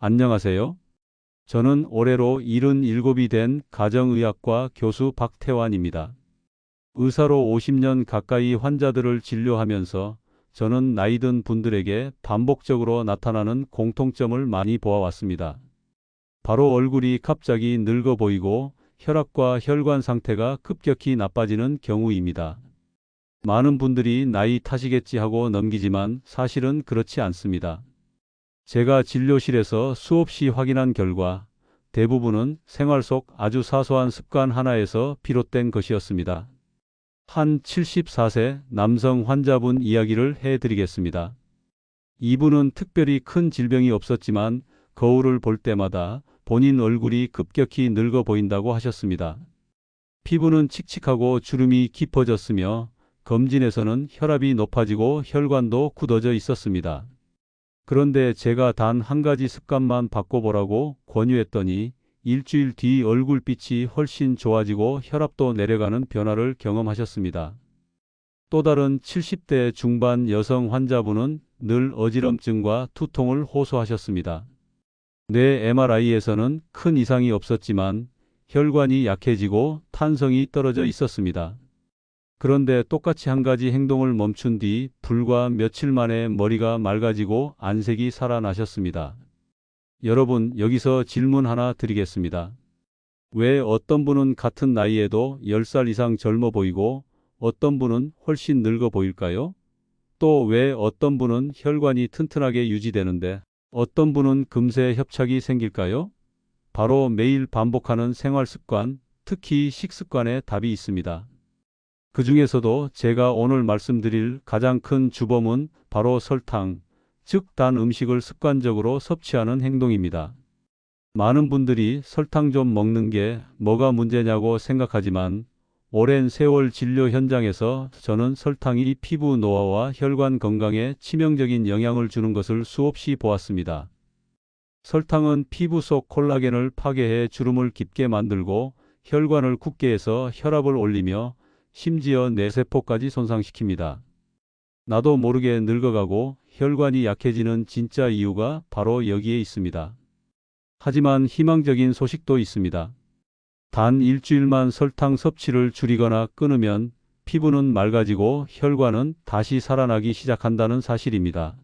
안녕하세요. 저는 올해로 77이 된 가정의학과 교수 박태환입니다. 의사로 50년 가까이 환자들을 진료하면서 저는 나이든 분들에게 반복적으로 나타나는 공통점을 많이 보아왔습니다. 바로 얼굴이 갑자기 늙어 보이고 혈압과 혈관 상태가 급격히 나빠지는 경우입니다. 많은 분들이 나이 탓이겠지 하고 넘기지만 사실은 그렇지 않습니다. 제가 진료실에서 수없이 확인한 결과 대부분은 생활 속 아주 사소한 습관 하나에서 비롯된 것이었습니다. 한 74세 남성 환자분 이야기를 해드리겠습니다. 이분은 특별히 큰 질병이 없었지만 거울을 볼 때마다 본인 얼굴이 급격히 늙어 보인다고 하셨습니다. 피부는 칙칙하고 주름이 깊어졌으며 검진에서는 혈압이 높아지고 혈관도 굳어져 있었습니다. 그런데 제가 단 한 가지 습관만 바꿔보라고 권유했더니 일주일 뒤 얼굴빛이 훨씬 좋아지고 혈압도 내려가는 변화를 경험하셨습니다. 또 다른 70대 중반 여성 환자분은 늘 어지럼증과 두통을 호소하셨습니다. 뇌 MRI에서는 큰 이상이 없었지만 혈관이 약해지고 탄성이 떨어져 있었습니다. 그런데 똑같이 한 가지 행동을 멈춘 뒤 불과 며칠 만에 머리가 맑아지고 안색이 살아나셨습니다. 여러분, 여기서 질문 하나 드리겠습니다. 왜 어떤 분은 같은 나이에도 10살 이상 젊어 보이고 어떤 분은 훨씬 늙어 보일까요? 또 왜 어떤 분은 혈관이 튼튼하게 유지되는데 어떤 분은 금세 협착이 생길까요? 바로 매일 반복하는 생활 습관, 특히 식습관에 답이 있습니다. 그 중에서도 제가 오늘 말씀드릴 가장 큰 주범은 바로 설탕, 즉 단 음식을 습관적으로 섭취하는 행동입니다. 많은 분들이 설탕 좀 먹는 게 뭐가 문제냐고 생각하지만 오랜 세월 진료 현장에서 저는 설탕이 피부 노화와 혈관 건강에 치명적인 영향을 주는 것을 수없이 보았습니다. 설탕은 피부 속 콜라겐을 파괴해 주름을 깊게 만들고 혈관을 굳게 해서 혈압을 올리며 심지어 뇌세포까지 손상시킵니다. 나도 모르게 늙어가고 혈관이 약해지는 진짜 이유가 바로 여기에 있습니다. 하지만 희망적인 소식도 있습니다. 단 일주일만 설탕 섭취를 줄이거나 끊으면 피부는 맑아지고 혈관은 다시 살아나기 시작한다는 사실입니다.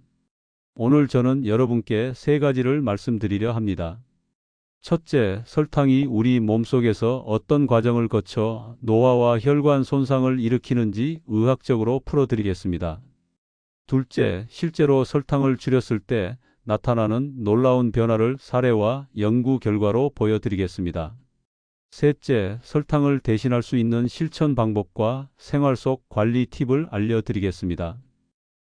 오늘 저는 여러분께 세 가지를 말씀드리려 합니다. 첫째, 설탕이 우리 몸속에서 어떤 과정을 거쳐 노화와 혈관 손상을 일으키는지 의학적으로 풀어드리겠습니다. 둘째, 실제로 설탕을 줄였을 때 나타나는 놀라운 변화를 사례와 연구 결과로 보여드리겠습니다. 셋째, 설탕을 대신할 수 있는 실천 방법과 생활 속 관리 팁을 알려드리겠습니다.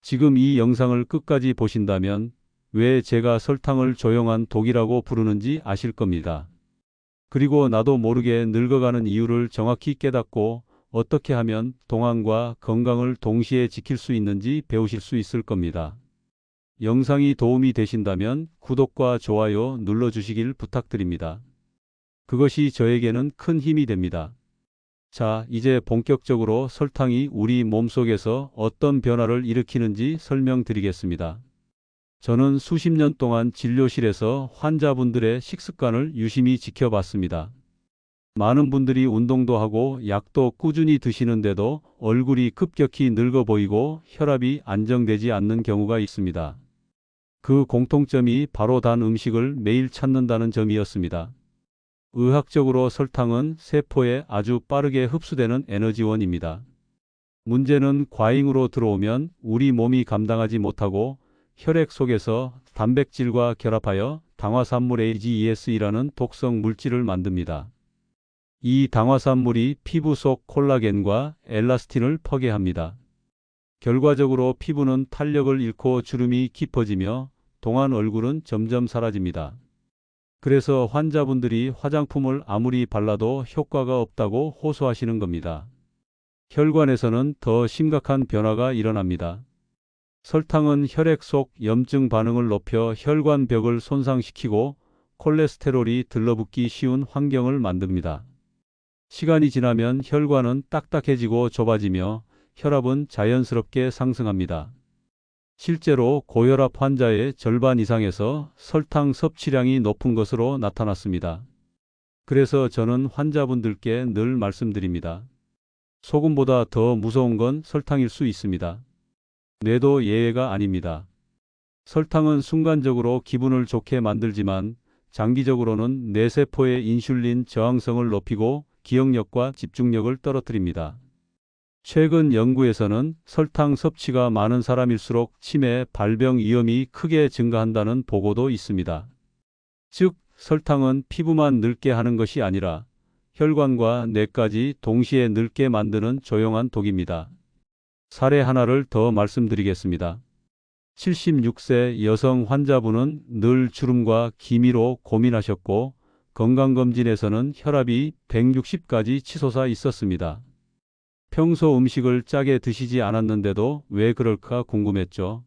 지금 이 영상을 끝까지 보신다면 왜 제가 설탕을 조용한 독이라고 부르는지 아실 겁니다. 그리고 나도 모르게 늙어가는 이유를 정확히 깨닫고 어떻게 하면 동안과 건강을 동시에 지킬 수 있는지 배우실 수 있을 겁니다. 영상이 도움이 되신다면 구독과 좋아요 눌러주시길 부탁드립니다. 그것이 저에게는 큰 힘이 됩니다. 자, 이제 본격적으로 설탕이 우리 몸속에서 어떤 변화를 일으키는지 설명드리겠습니다. 저는 수십 년 동안 진료실에서 환자분들의 식습관을 유심히 지켜봤습니다. 많은 분들이 운동도 하고 약도 꾸준히 드시는데도 얼굴이 급격히 늙어 보이고 혈압이 안정되지 않는 경우가 있습니다. 그 공통점이 바로 단 음식을 매일 찾는다는 점이었습니다. 의학적으로 설탕은 세포에 아주 빠르게 흡수되는 에너지원입니다. 문제는 과잉으로 들어오면 우리 몸이 감당하지 못하고 혈액 속에서 단백질과 결합하여 당화산물 AGES이라는 독성 물질을 만듭니다. 이 당화산물이 피부 속 콜라겐과 엘라스틴을 파괴합니다. 결과적으로 피부는 탄력을 잃고 주름이 깊어지며 동안 얼굴은 점점 사라집니다. 그래서 환자분들이 화장품을 아무리 발라도 효과가 없다고 호소하시는 겁니다. 혈관에서는 더 심각한 변화가 일어납니다. 설탕은 혈액 속 염증 반응을 높여 혈관벽을 손상시키고 콜레스테롤이 들러붙기 쉬운 환경을 만듭니다. 시간이 지나면 혈관은 딱딱해지고 좁아지며 혈압은 자연스럽게 상승합니다. 실제로 고혈압 환자의 절반 이상에서 설탕 섭취량이 높은 것으로 나타났습니다. 그래서 저는 환자분들께 늘 말씀드립니다. 소금보다 더 무서운 건 설탕일 수 있습니다. 뇌도 예외가 아닙니다. 설탕은 순간적으로 기분을 좋게 만들지만 장기적으로는 뇌세포의 인슐린 저항성을 높이고 기억력과 집중력을 떨어뜨립니다. 최근 연구에서는 설탕 섭취가 많은 사람일수록 치매, 발병 위험이 크게 증가한다는 보고도 있습니다. 즉, 설탕은 피부만 늙게 하는 것이 아니라 혈관과 뇌까지 동시에 늙게 만드는 조용한 독입니다. 사례 하나를 더 말씀드리겠습니다. 76세 여성 환자분은 늘 주름과 기미로 고민하셨고 건강검진에서는 혈압이 160까지 치솟아 있었습니다. 평소 음식을 짜게 드시지 않았는데도 왜 그럴까 궁금했죠.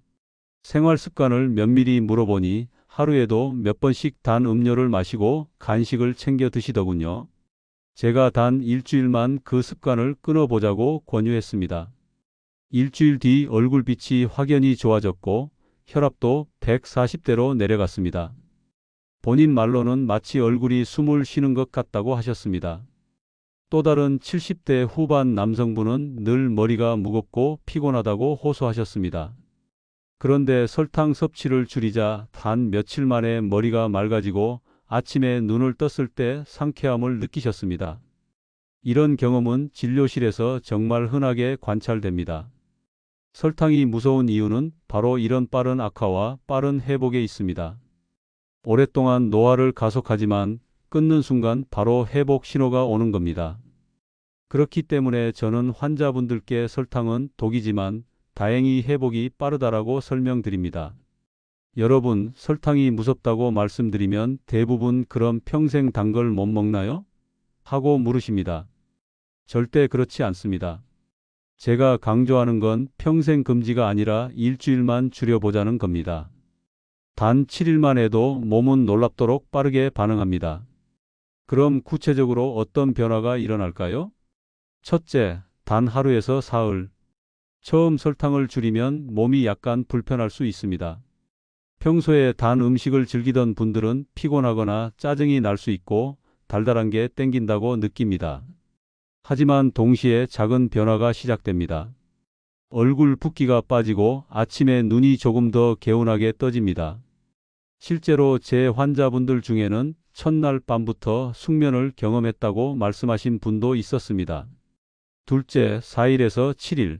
생활 습관을 면밀히 물어보니 하루에도 몇 번씩 단 음료를 마시고 간식을 챙겨 드시더군요. 제가 단 일주일만 그 습관을 끊어보자고 권유했습니다. 일주일 뒤 얼굴빛이 확연히 좋아졌고 혈압도 140대로 내려갔습니다. 본인 말로는 마치 얼굴이 숨을 쉬는 것 같다고 하셨습니다. 또 다른 70대 후반 남성분은 늘 머리가 무겁고 피곤하다고 호소하셨습니다. 그런데 설탕 섭취를 줄이자 단 며칠 만에 머리가 맑아지고 아침에 눈을 떴을 때 상쾌함을 느끼셨습니다. 이런 경험은 진료실에서 정말 흔하게 관찰됩니다. 설탕이 무서운 이유는 바로 이런 빠른 악화와 빠른 회복에 있습니다. 오랫동안 노화를 가속하지만 끊는 순간 바로 회복 신호가 오는 겁니다. 그렇기 때문에 저는 환자분들께 설탕은 독이지만 다행히 회복이 빠르다라고 설명드립니다. 여러분, 설탕이 무섭다고 말씀드리면 대부분 그럼 평생 단 걸 못 먹나요? 하고 물으십니다. 절대 그렇지 않습니다. 제가 강조하는 건 평생 금지가 아니라 일주일만 줄여보자는 겁니다. 단 7일만 해도 몸은 놀랍도록 빠르게 반응합니다. 그럼 구체적으로 어떤 변화가 일어날까요? 첫째, 단 하루에서 사흘. 처음 설탕을 줄이면 몸이 약간 불편할 수 있습니다. 평소에 단 음식을 즐기던 분들은 피곤하거나 짜증이 날 수 있고 달달한 게 땡긴다고 느낍니다. 하지만 동시에 작은 변화가 시작됩니다. 얼굴 붓기가 빠지고 아침에 눈이 조금 더 개운하게 떠집니다. 실제로 제 환자분들 중에는 첫날 밤부터 숙면을 경험했다고 말씀하신 분도 있었습니다. 둘째, 4일에서 7일.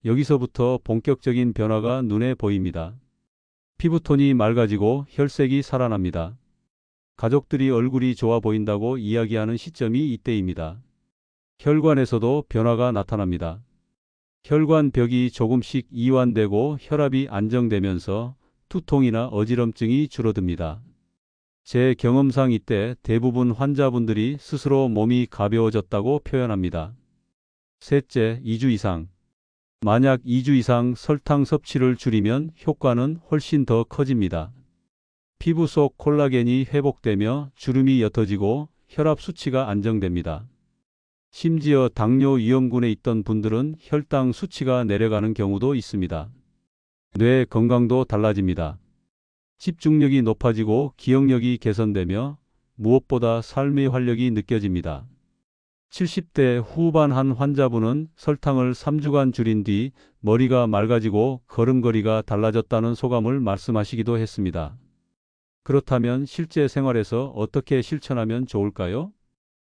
여기서부터 본격적인 변화가 눈에 보입니다. 피부톤이 맑아지고 혈색이 살아납니다. 가족들이 얼굴이 좋아 보인다고 이야기하는 시점이 이때입니다. 혈관에서도 변화가 나타납니다. 혈관벽이 조금씩 이완되고 혈압이 안정되면서 두통이나 어지럼증이 줄어듭니다. 제 경험상 이때 대부분 환자분들이 스스로 몸이 가벼워졌다고 표현합니다. 셋째, 2주 이상. 만약 2주 이상 설탕 섭취를 줄이면 효과는 훨씬 더 커집니다. 피부 속 콜라겐이 회복되며 주름이 옅어지고 혈압 수치가 안정됩니다. 심지어 당뇨 위험군에 있던 분들은 혈당 수치가 내려가는 경우도 있습니다. 뇌 건강도 달라집니다. 집중력이 높아지고 기억력이 개선되며 무엇보다 삶의 활력이 느껴집니다. 70대 후반 한 환자분은 설탕을 3주간 줄인 뒤 머리가 맑아지고 걸음걸이가 달라졌다는 소감을 말씀하시기도 했습니다. 그렇다면 실제 생활에서 어떻게 실천하면 좋을까요?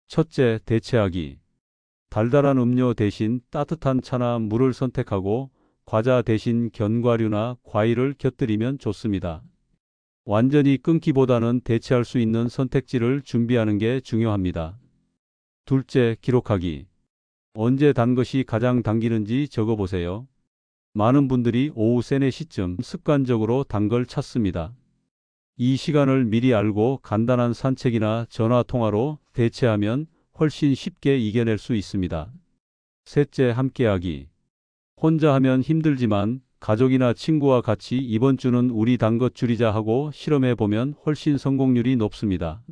첫째, 대체하기. 달달한 음료 대신 따뜻한 차나 물을 선택하고 과자 대신 견과류나 과일을 곁들이면 좋습니다. 완전히 끊기보다는 대체할 수 있는 선택지를 준비하는 게 중요합니다. 둘째, 기록하기. 언제 단 것이 가장 당기는지 적어보세요. 많은 분들이 오후 3, 4시쯤 습관적으로 단 걸 찾습니다. 이 시간을 미리 알고 간단한 산책이나 전화 통화로 대체하면 훨씬 쉽게 이겨낼 수 있습니다. 셋째, 함께하기. 혼자 하면 힘들지만 가족이나 친구와 같이 이번 주는 우리 단 것 줄이자 하고 실험해 보면 훨씬 성공률이 높습니다.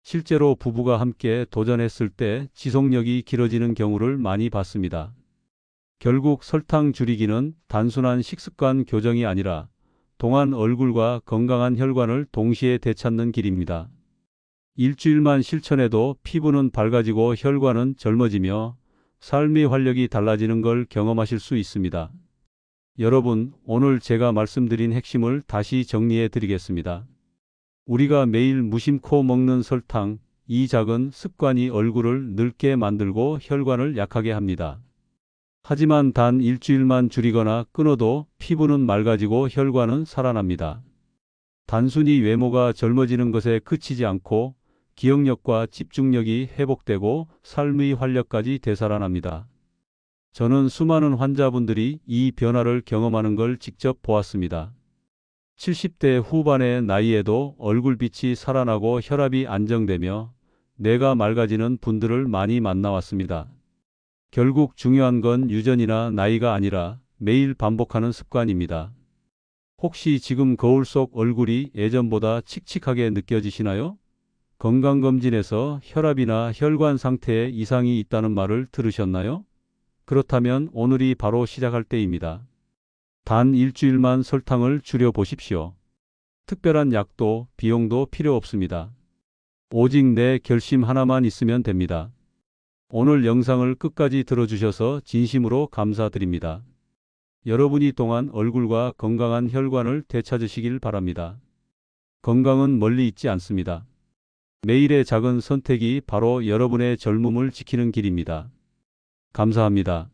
실제로 부부가 함께 도전했을 때 지속력이 길어지는 경우를 많이 봤습니다. 결국 설탕 줄이기는 단순한 식습관 교정이 아니라 동안 얼굴과 건강한 혈관을 동시에 되찾는 길입니다. 일주일만 실천해도 피부는 밝아지고 혈관은 젊어지며 삶의 활력이 달라지는 걸 경험하실 수 있습니다. 여러분, 오늘 제가 말씀드린 핵심을 다시 정리해 드리겠습니다. 우리가 매일 무심코 먹는 설탕, 이 작은 습관이 얼굴을 늙게 만들고 혈관을 약하게 합니다. 하지만 단 일주일만 줄이거나 끊어도 피부는 맑아지고 혈관은 살아납니다. 단순히 외모가 젊어지는 것에 그치지 않고 기억력과 집중력이 회복되고 삶의 활력까지 되살아납니다. 저는 수많은 환자분들이 이 변화를 경험하는 걸 직접 보았습니다. 70대 후반의 나이에도 얼굴빛이 살아나고 혈압이 안정되며 뇌가 맑아지는 분들을 많이 만나왔습니다. 결국 중요한 건 유전이나 나이가 아니라 매일 반복하는 습관입니다. 혹시 지금 거울 속 얼굴이 예전보다 칙칙하게 느껴지시나요? 건강검진에서 혈압이나 혈관 상태에 이상이 있다는 말을 들으셨나요? 그렇다면 오늘이 바로 시작할 때입니다. 단 일주일만 설탕을 줄여 보십시오. 특별한 약도 비용도 필요 없습니다. 오직 내 결심 하나만 있으면 됩니다. 오늘 영상을 끝까지 들어주셔서 진심으로 감사드립니다. 여러분이 동안 얼굴과 건강한 혈관을 되찾으시길 바랍니다. 건강은 멀리 있지 않습니다. 매일의 작은 선택이 바로 여러분의 젊음을 지키는 길입니다. 감사합니다.